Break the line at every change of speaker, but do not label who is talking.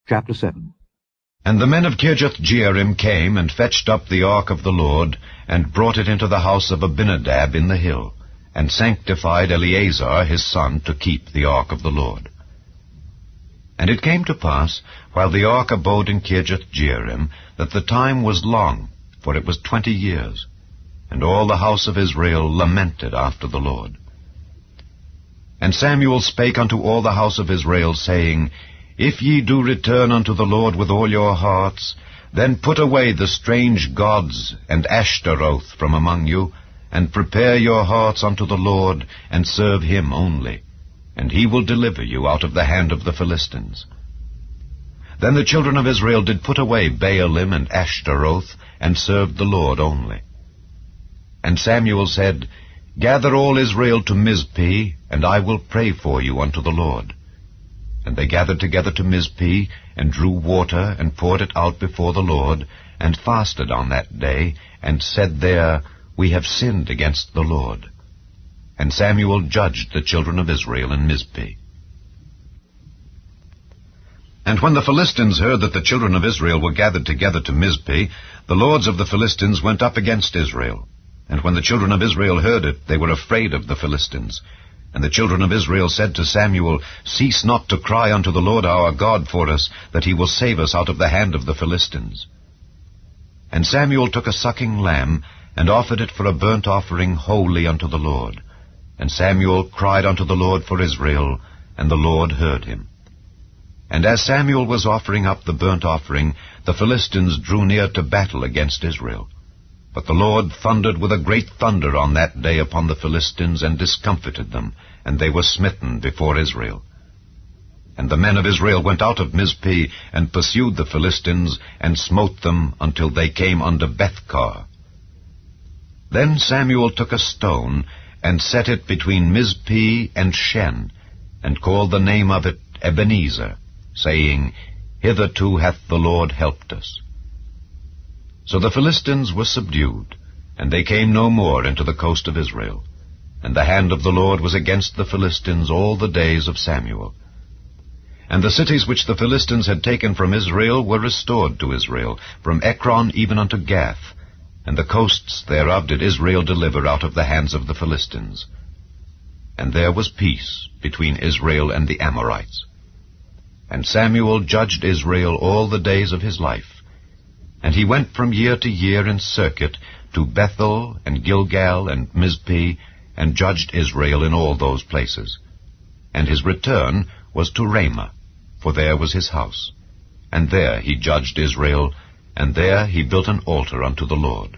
Chapter 7.
And the men of Kirjath-jearim came and fetched up the ark of the Lord, and brought it into the house of Abinadab in the hill, and sanctified Eleazar his son to keep the ark of the Lord. And it came to pass, while the ark abode in Kirjath-jearim, that the time was long, for it was 20 years. And all the house of Israel lamented after the Lord. And Samuel spake unto all the house of Israel, saying, If ye do return unto the Lord with all your hearts, then put away the strange gods and Ashtaroth from among you, and prepare your hearts unto the Lord, and serve him only, and he will deliver you out of the hand of the Philistines. Then the children of Israel did put away Baalim and Ashtaroth, and served the Lord only. And Samuel said, Gather all Israel to Mizpeh, and I will pray for you unto the Lord. And they gathered together to Mizpeh, and drew water, and poured it out before the Lord, and fasted on that day, and said there, We have sinned against the Lord. And Samuel judged the children of Israel in Mizpeh. And when the Philistines heard that the children of Israel were gathered together to Mizpeh, the lords of the Philistines went up against Israel. And when the children of Israel heard it, they were afraid of the Philistines. And the children of Israel said to Samuel, Cease not to cry unto the Lord our God for us, that he will save us out of the hand of the Philistines. And Samuel took a sucking lamb, and offered it for a burnt offering wholly unto the Lord. And Samuel cried unto the Lord for Israel, and the Lord heard him. And as Samuel was offering up the burnt offering, the Philistines drew near to battle against Israel. But the Lord thundered with a great thunder on that day upon the Philistines, and discomfited them, and they were smitten before Israel. And the men of Israel went out of Mizpeh, and pursued the Philistines, and smote them until they came unto Bethkar. Then Samuel took a stone, and set it between Mizpeh and Shen, and called the name of it Ebenezer, saying, Hitherto hath the Lord helped us. So the Philistines were subdued, and they came no more into the coast of Israel. And the hand of the Lord was against the Philistines all the days of Samuel. And the cities which the Philistines had taken from Israel were restored to Israel, from Ekron even unto Gath, and the coasts thereof did Israel deliver out of the hands of the Philistines. And there was peace between Israel and the Amorites. And Samuel judged Israel all the days of his life. And he went from year to year in circuit to Bethel and Gilgal and Mizpeh, and judged Israel in all those places. And his return was to Ramah, for there was his house. And there he judged Israel, and there he built an altar unto the Lord.